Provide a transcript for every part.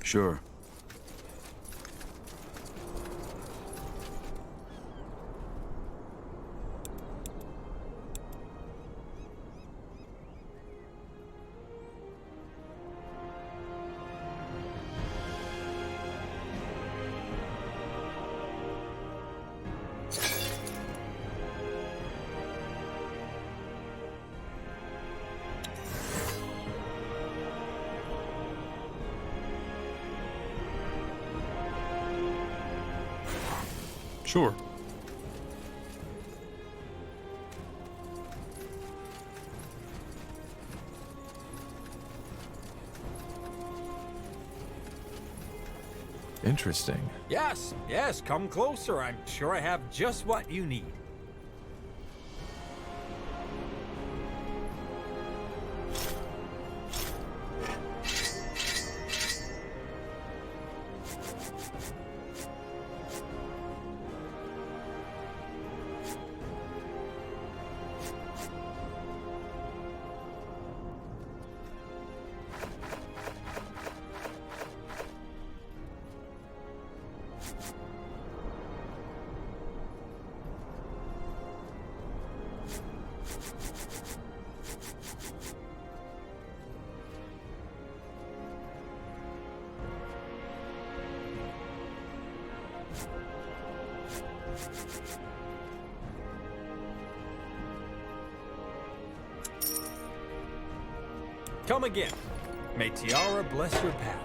Sure. Sure. Interesting. Yes, yes, come closer. I'm sure I have just what you need. Come again. May Tiara bless your path.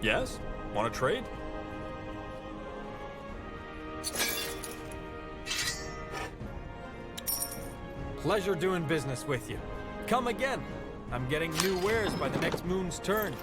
Yes? Want to trade? Pleasure doing business with you. Come again. I'm getting new wares by the next moon's turn.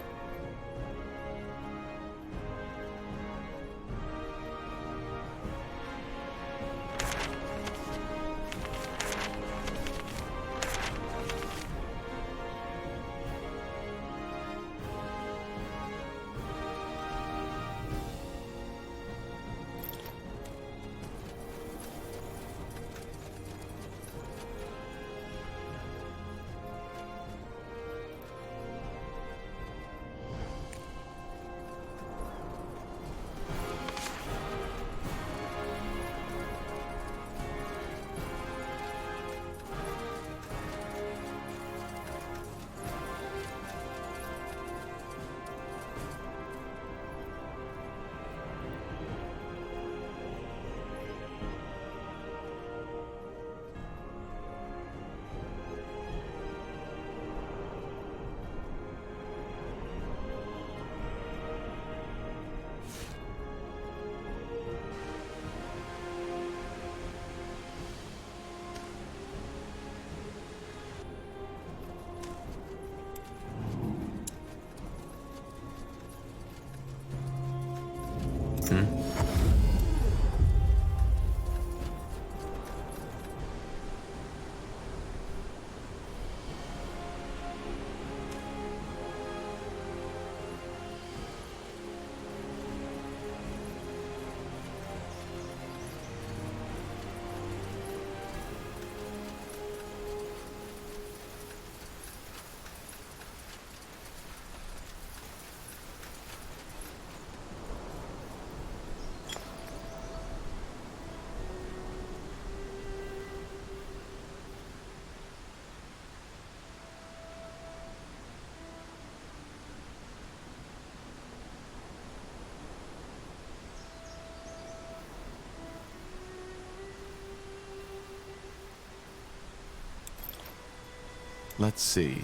Let's see.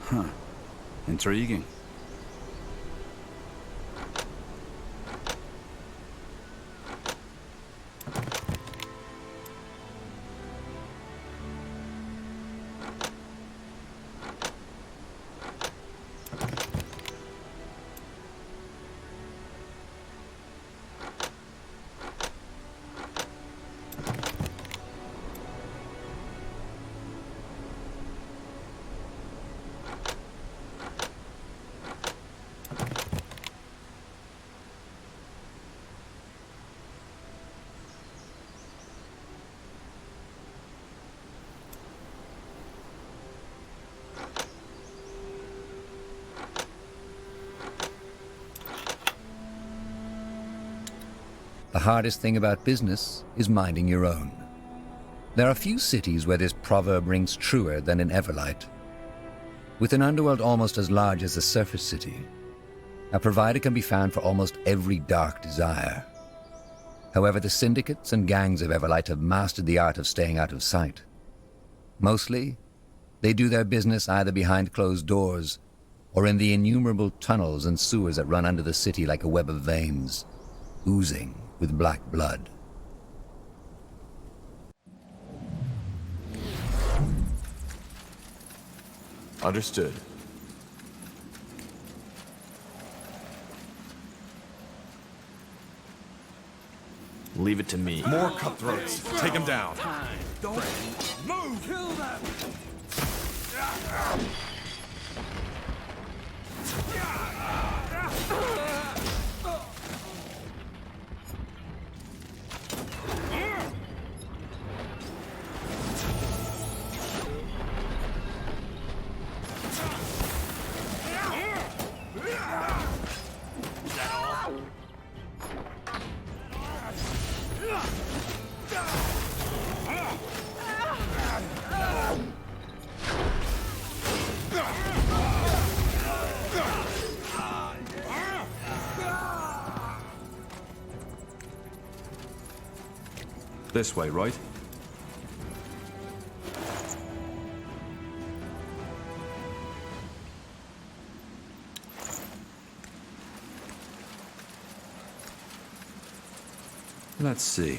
Huh. Intriguing. hardest thing about business is minding your own. There are few cities where this proverb rings truer than in Everlight. With an underworld almost as large as a surface city, a provider can be found for almost every dark desire. However, the syndicates and gangs of Everlight have mastered the art of staying out of sight. Mostly, they do their business either behind closed doors or in the innumerable tunnels and sewers that run under the city like a web of veins, oozing with black blood. Understood. Leave it to me. More cutthroats. Take him down. Don't move! Kill them! This way, right? Let's see.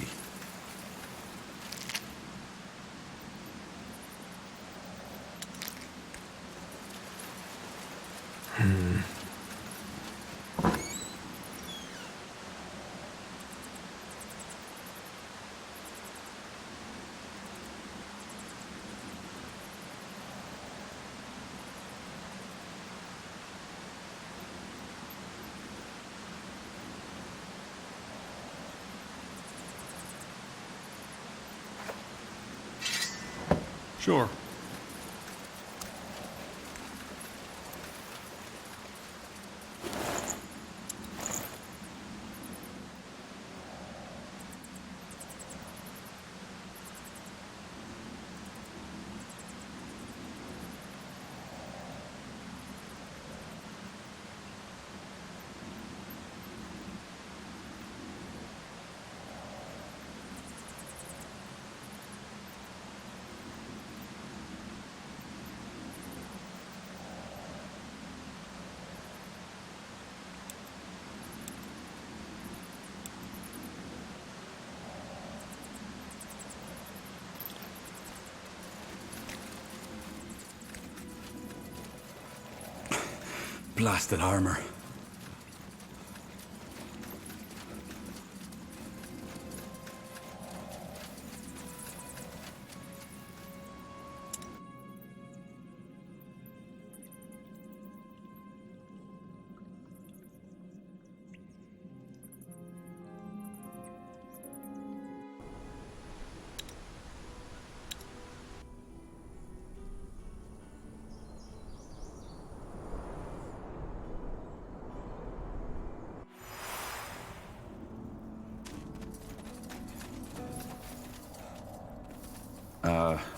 Sure. Blasted armor.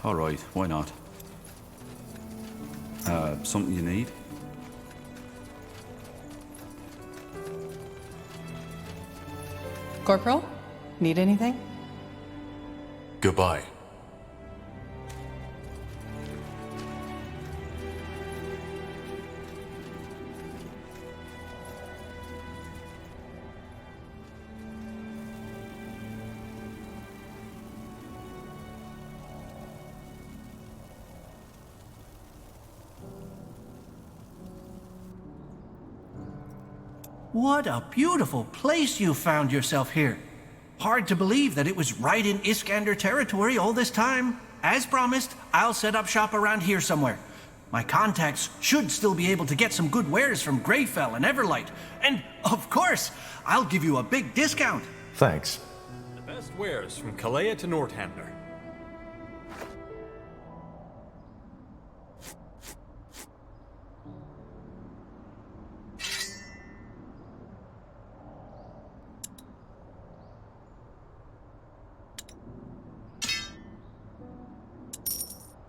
All right, why not? Something you need? Corporal, need anything? Goodbye. What a beautiful place you found yourself here. Hard to believe that it was right in Iskander territory all this time. As promised, I'll set up shop around here somewhere. My contacts should still be able to get some good wares from Greyfell and Everlight. And, of course, I'll give you a big discount. Thanks. The best wares from Kalea to Northander.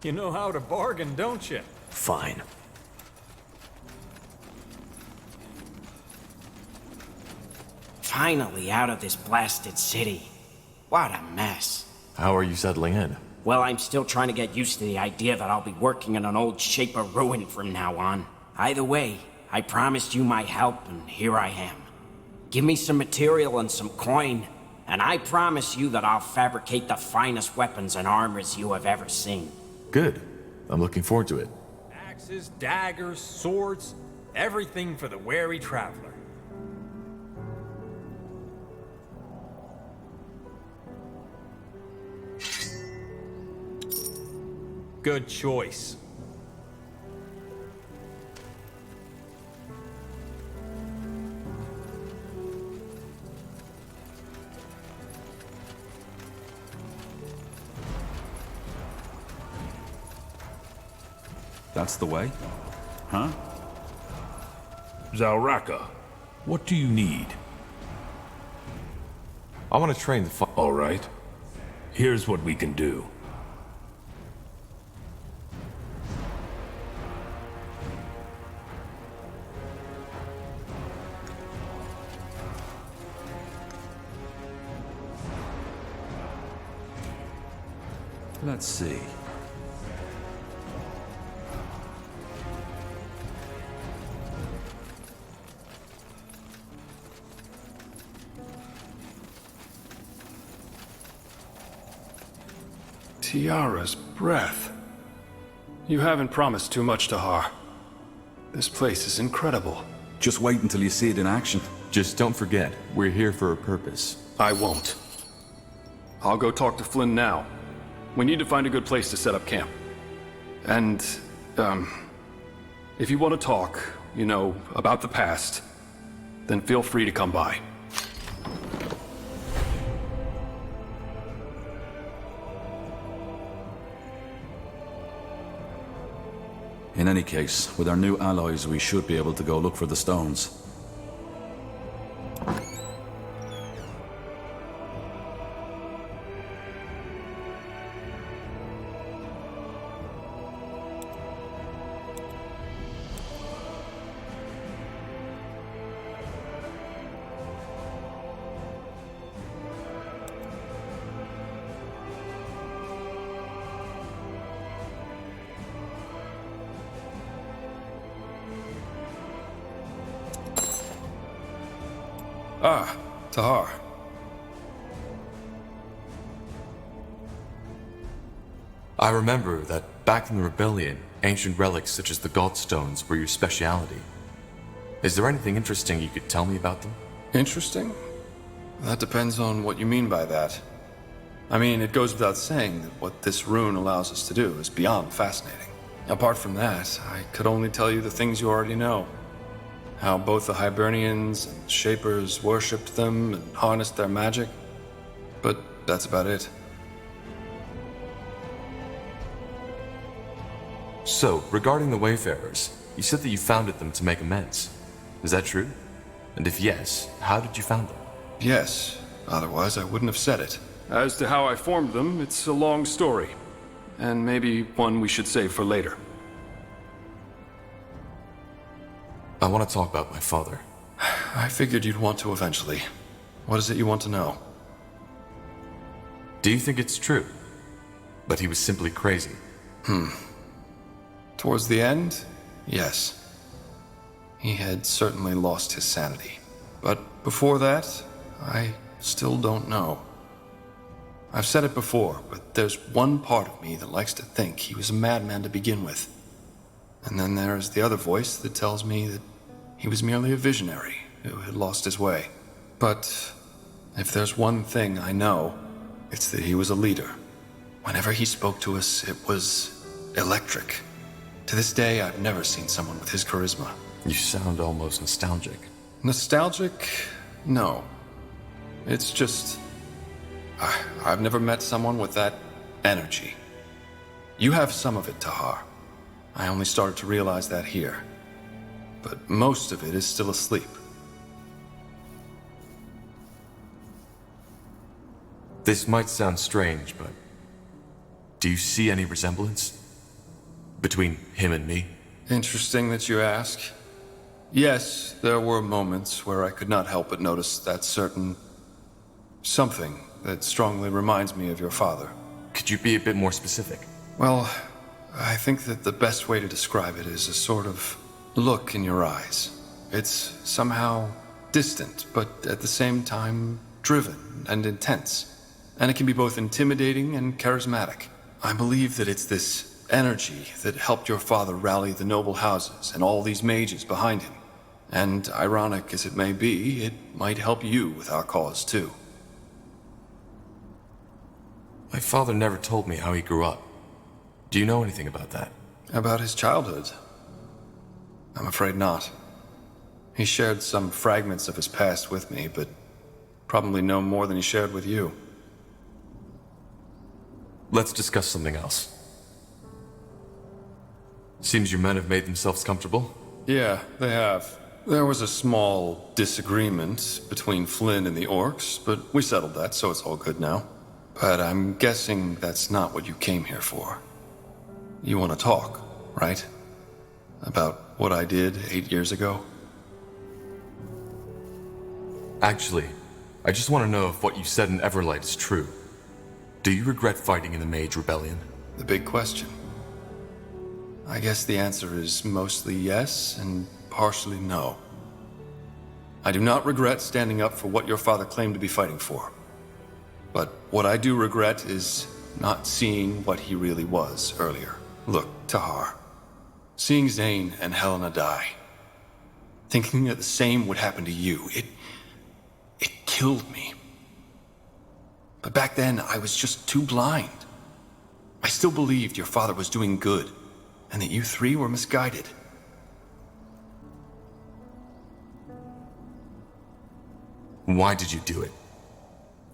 You know how to bargain, don't you? Fine. Finally out of this blasted city. What a mess. How are you settling in? Well, I'm still trying to get used to the idea that I'll be working in an old shape of ruin from now on. Either way, I promised you my help, and here I am. Give me some material and some coin, and I promise you that I'll fabricate the finest weapons and armors you have ever seen. Good. I'm looking forward to it. Axes, daggers, swords, everything for the wary traveler. Good choice. That's the way? Huh? Zalraka, what do you need? I want to train the All right. Here's what we can do. Let's see. Tiara's breath. You haven't promised too much to Har. This place is incredible. Just wait until you see it in action. Just don't forget, we're here for a purpose. I won't. I'll go talk to Flynn now. We need to find a good place to set up camp. And, if you want to talk, you know, about the past, then feel free to come by. In any case, with our new allies, we should be able to go look for the stones. Ah, Tahar. I remember that back in the rebellion, ancient relics such as the Godstones were your speciality. Is there anything interesting you could tell me about them? Interesting? That depends on what you mean by that. I mean, it goes without saying that what this rune allows us to do is beyond fascinating. Apart from that, I could only tell you the things you already know. How both the Hibernians and Shapers worshipped them and harnessed their magic. But that's about it. So, regarding the Wayfarers, you said that you founded them to make amends. Is that true? And if yes, how did you found them? Yes, otherwise I wouldn't have said it. As to how I formed them, it's a long story. And maybe one we should save for later. I want to talk about my father. I figured you'd want to eventually. What is it you want to know? Do you think it's true? But he was simply crazy. Towards the end, yes. He had certainly lost his sanity. But before that, I still don't know. I've said it before, but there's one part of me that likes to think he was a madman to begin with. And then there's the other voice that tells me that he was merely a visionary who had lost his way. But if there's one thing I know, it's that he was a leader. Whenever he spoke to us, it was electric. To this day, I've never seen someone with his charisma. You sound almost nostalgic. Nostalgic? No. It's just... I've never met someone with that energy. You have some of it, Tahar. I only started to realize that here. But most of it is still asleep. This might sound strange, but do you see any resemblance? Between him and me? Interesting that you ask. Yes, there were moments where I could not help but notice that certain something that strongly reminds me of your father. Could you be a bit more specific? Well, I think that the best way to describe it is a sort of look in your eyes. It's somehow distant, but at the same time driven and intense. And it can be both intimidating and charismatic. I believe that it's this energy that helped your father rally the noble houses and all these mages behind him. And ironic as it may be, it might help you with our cause too. My father never told me how he grew up. Do you know anything about that? About his childhood? I'm afraid not. He shared some fragments of his past with me, but probably no more than he shared with you. Let's discuss something else. Seems your men have made themselves comfortable? Yeah, they have. There was a small disagreement between Flynn and the orcs, but we settled that, so it's all good now. But I'm guessing that's not what you came here for. You want to talk, right? About what I did 8 years ago? Actually, I just want to know if what you said in Everlight is true. Do you regret fighting in the Mage Rebellion? The big question. I guess the answer is mostly yes and partially no. I do not regret standing up for what your father claimed to be fighting for. But what I do regret is not seeing what he really was earlier. Look, Tahar. Seeing Zane and Helena die. Thinking that the same would happen to you, it killed me. But back then, I was just too blind. I still believed your father was doing good, and that you three were misguided. Why did you do it?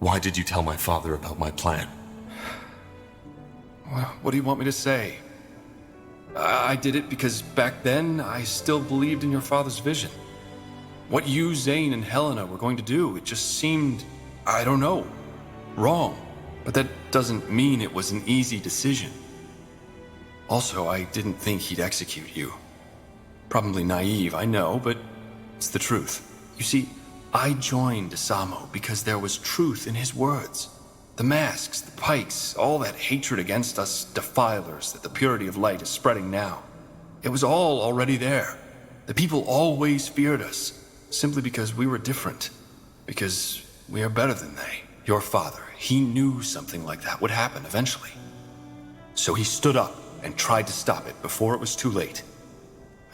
Why did you tell my father about my plan? Well, what do you want me to say? I did it because back then, I still believed in your father's vision. What you, Zane, and Helena were going to do, it just seemed, I don't know, wrong. But that doesn't mean it was an easy decision. Also, I didn't think he'd execute you. Probably naive, I know, but it's the truth. You see, I joined Asamo because there was truth in his words. The masks, the pikes, all that hatred against us defilers that the purity of light is spreading now. It was all already there. The people always feared us, simply because we were different. Because we are better than they. Your father, he knew something like that would happen eventually. So he stood up and tried to stop it before it was too late.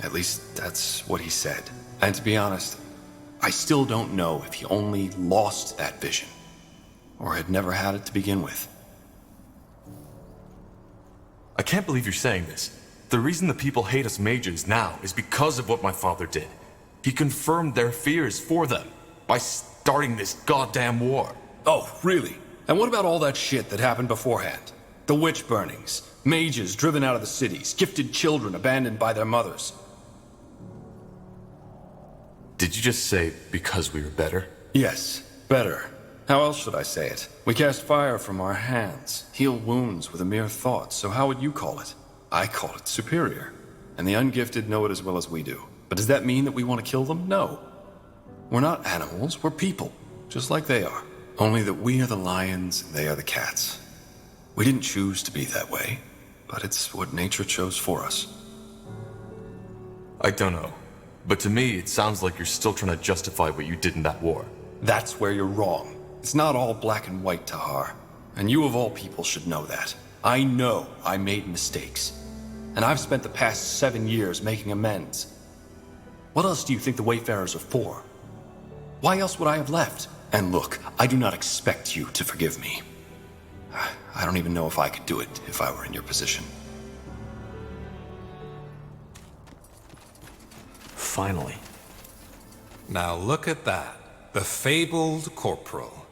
At least that's what he said. And to be honest, I still don't know if he only lost that vision, or had never had it to begin with. I can't believe you're saying this. The reason the people hate us mages now is because of what my father did. He confirmed their fears for them by starting this goddamn war. Oh, really? And what about all that shit that happened beforehand? The witch burnings, mages driven out of the cities, gifted children abandoned by their mothers. Did you just say because we were better? Yes, better. How else should I say it? We cast fire from our hands, heal wounds with a mere thought, so how would you call it? I call it superior. And the ungifted know it as well as we do. But does that mean that we want to kill them? No. We're not animals, we're people, just like they are. Only that we are the lions and they are the cats. We didn't choose to be that way, but it's what nature chose for us. I don't know. But to me, it sounds like you're still trying to justify what you did in that war. That's where you're wrong. It's not all black and white, Tahar. And you of all people should know that. I know I made mistakes. And I've spent the past 7 years making amends. What else do you think the Wayfarers are for? Why else would I have left? And look, I do not expect you to forgive me. I don't even know if I could do it if I were in your position. Finally. Now look at that. The fabled Corporal.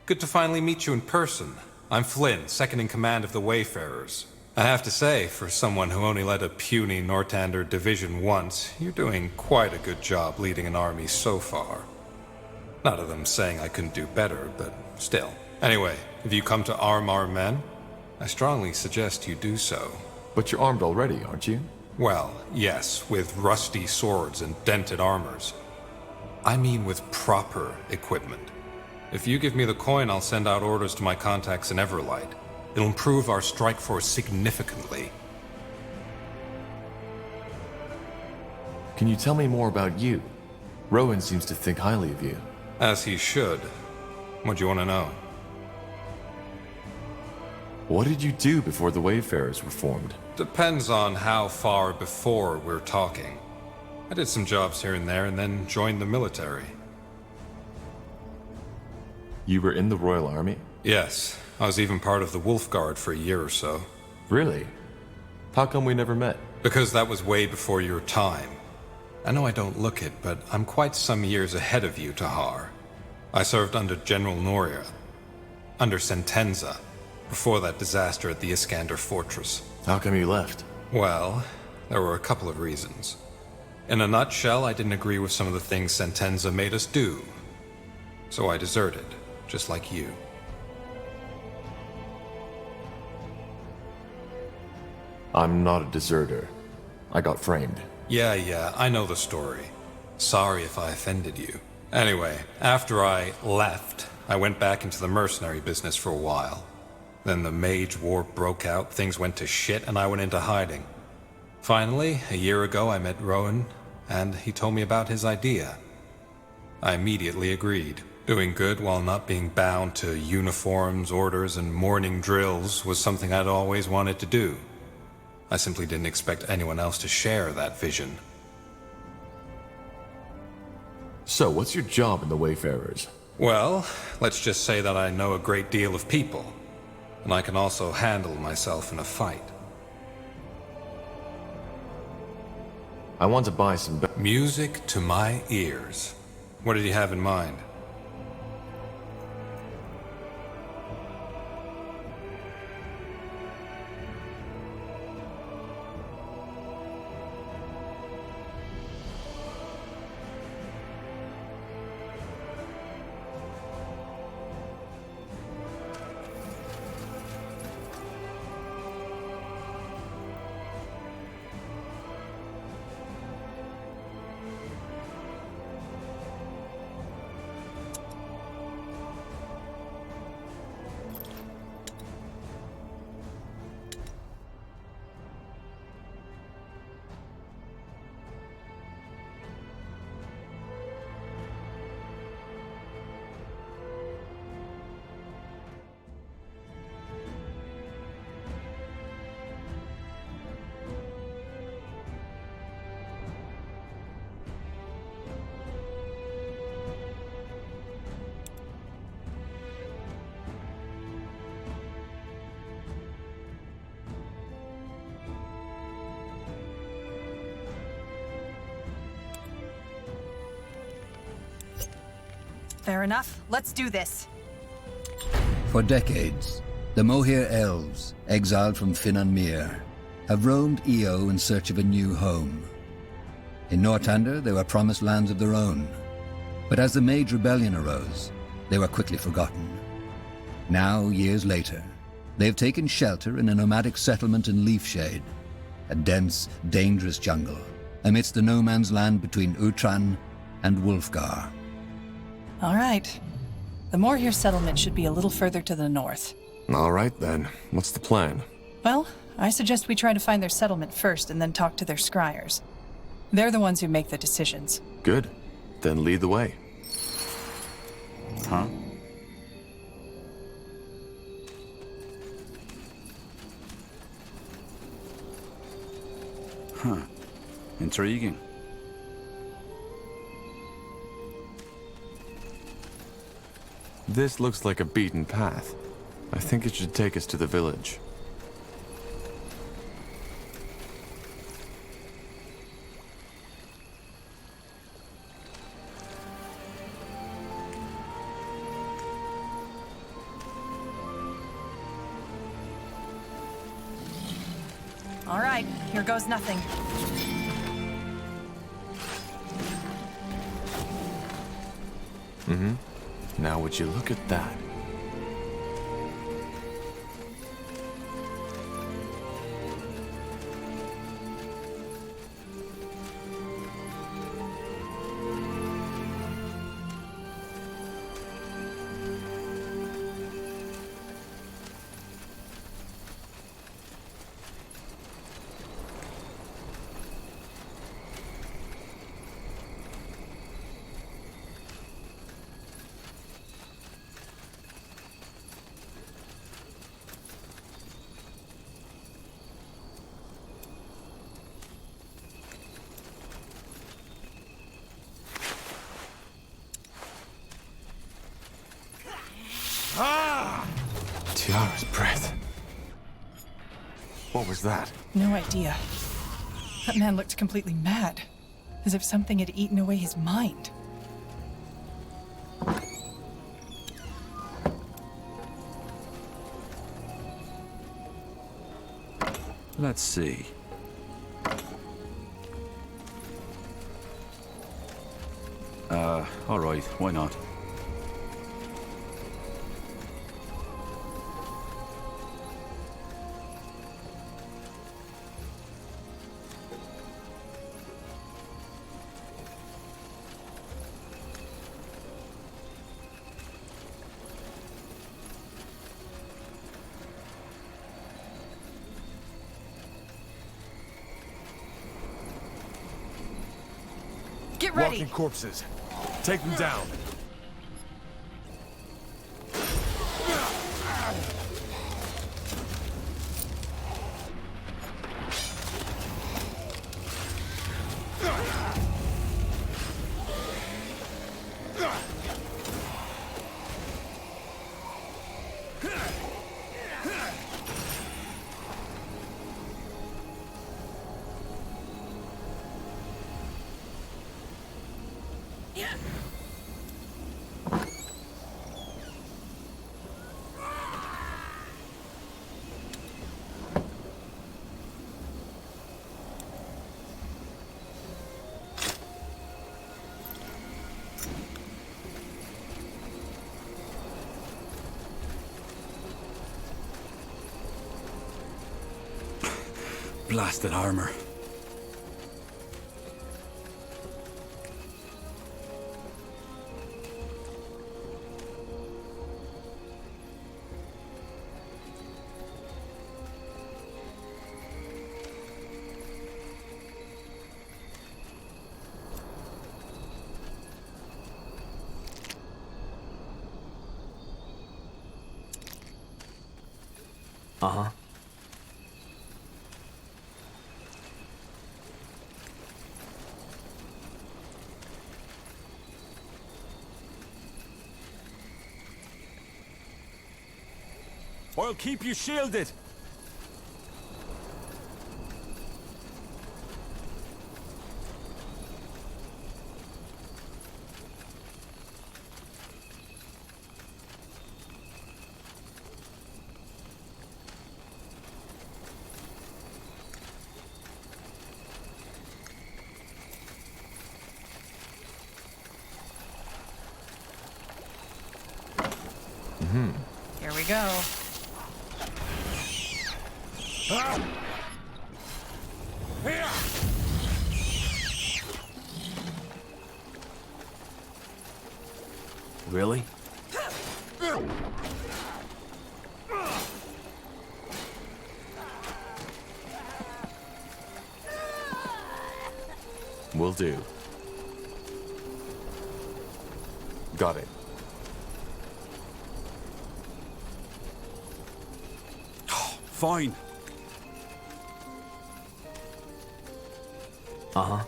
Good to finally meet you in person. I'm Flynn, second in command of the Wayfarers. I have to say, for someone who only led a puny Nortander division once, you're doing quite a good job leading an army so far. Not of them saying I couldn't do better, but still. Anyway, if you come to arm our men, I strongly suggest you do so. But you're armed already, aren't you? Well, yes, with rusty swords and dented armors. I mean with proper equipment. If you give me the coin, I'll send out orders to my contacts in Everlight. It'll improve our strike force significantly. Can you tell me more about you? Rowan seems to think highly of you. As he should. What do you want to know? What did you do before the Wayfarers were formed? Depends on how far before we're talking. I did some jobs here and there and then joined the military. You were in the Royal Army? Yes, I was even part of the Wolf Guard for a year or so. Really? How come we never met? Because that was way before your time. I know I don't look it, but I'm quite some years ahead of you, Tahar. I served under General Noria, under Sentenza, before that disaster at the Iskander Fortress. How come you left? Well, there were a couple of reasons. In a nutshell, I didn't agree with some of the things Sentenza made us do. So I deserted, just like you. I'm not a deserter. I got framed. Yeah, I know the story. Sorry if I offended you. Anyway, after I left, I went back into the mercenary business for a while. Then the Mage War broke out, things went to shit, and I went into hiding. Finally, a year ago, I met Rowan, and he told me about his idea. I immediately agreed. Doing good while not being bound to uniforms, orders, and morning drills was something I'd always wanted to do. I simply didn't expect anyone else to share that vision. So, what's your job in the Wayfarers? Well, let's just say that I know a great deal of people, and I can also handle myself in a fight. I want to buy some music to my ears. What did you have in mind? Fair enough. Let's do this. For decades, the Mohir elves, exiled from Finan Mir, have roamed Io in search of a new home. In Nortander, they were promised lands of their own. But as the Mage Rebellion arose, they were quickly forgotten. Now, years later, they have taken shelter in a nomadic settlement in Leafshade, a dense, dangerous jungle, amidst the no-man's land between Utran and Wulfgar. All right. The Morhir settlement should be a little further to the north. All right, then. What's the plan? Well, I suggest we try to find their settlement first and then talk to their scryers. They're the ones who make the decisions. Good. Then lead the way. Huh? Huh. Intriguing. This looks like a beaten path. I think it should take us to the village. All right, here goes nothing. Mm-hmm. Now would you look at that? What was that? No idea. That man looked completely mad, as if something had eaten away his mind. Let's see. All right, why not? Get ready. Walking corpses. Take them down. Blasted armor. Uh-huh. I'll keep you shielded. Here we go. Really? Will do. Got it. Fine. Uh-huh.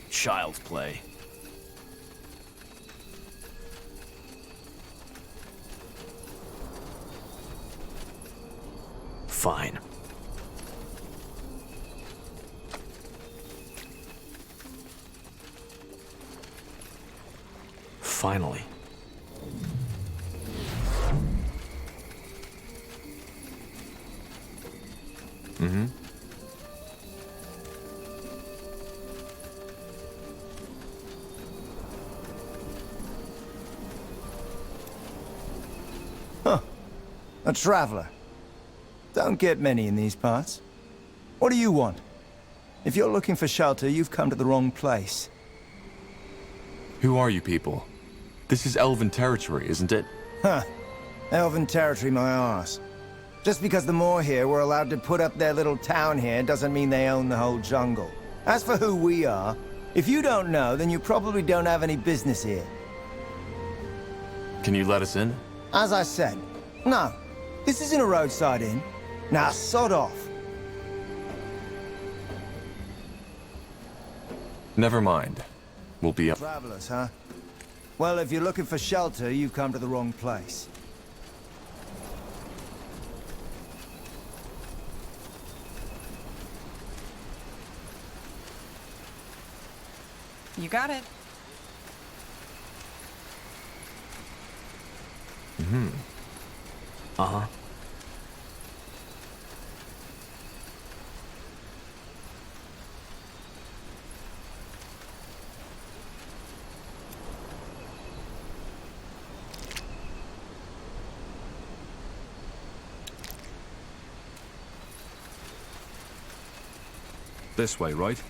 Child's play. Fine. Finally. Mm-hmm. Huh. A traveler. Don't get many in these parts. What do you want? If you're looking for shelter, you've come to the wrong place. Who are you people? This is Elven territory, isn't it? Huh. Elven territory, my arse. Just because the Moor here were allowed to put up their little town here doesn't mean they own the whole jungle. As for who we are, if you don't know, then you probably don't have any business here. Can you let us in? As I said, no. This isn't a roadside inn. Now, sod off. Never mind. We'll be up. Travelers, huh? Well, if you're looking for shelter, you've come to the wrong place. You got it. Uh-huh. This way, right?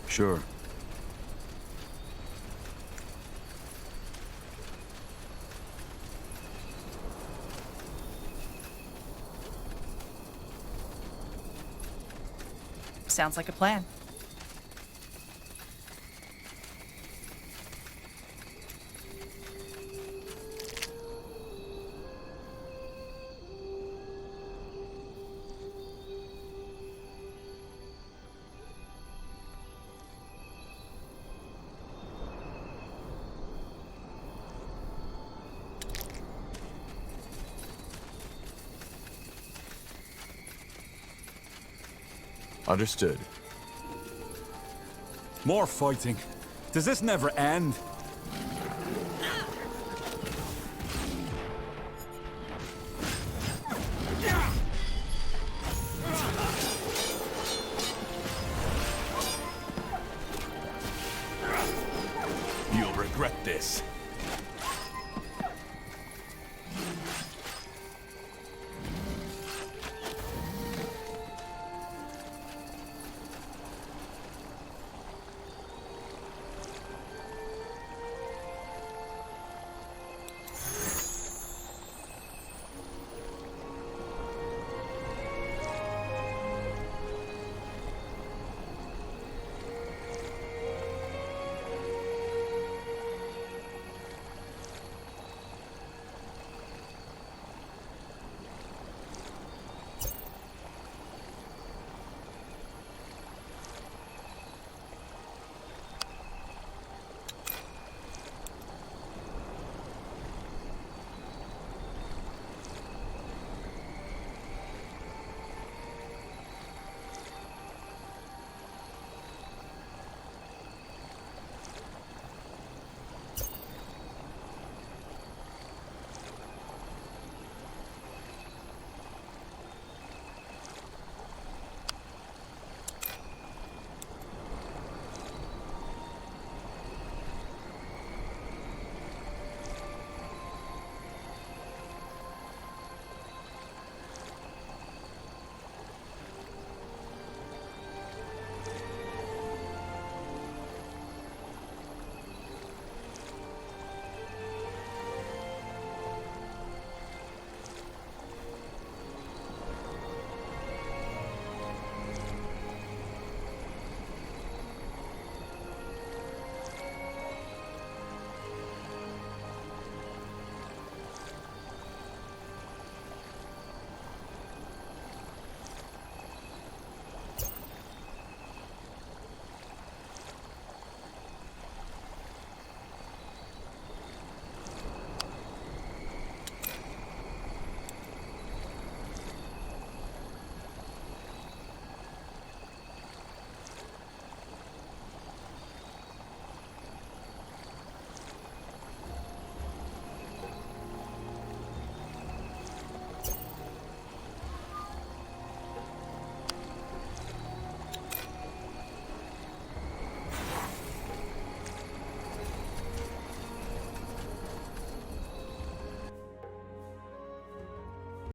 Sure. Sounds like a plan. Understood. More fighting. Does this never end? You'll regret this.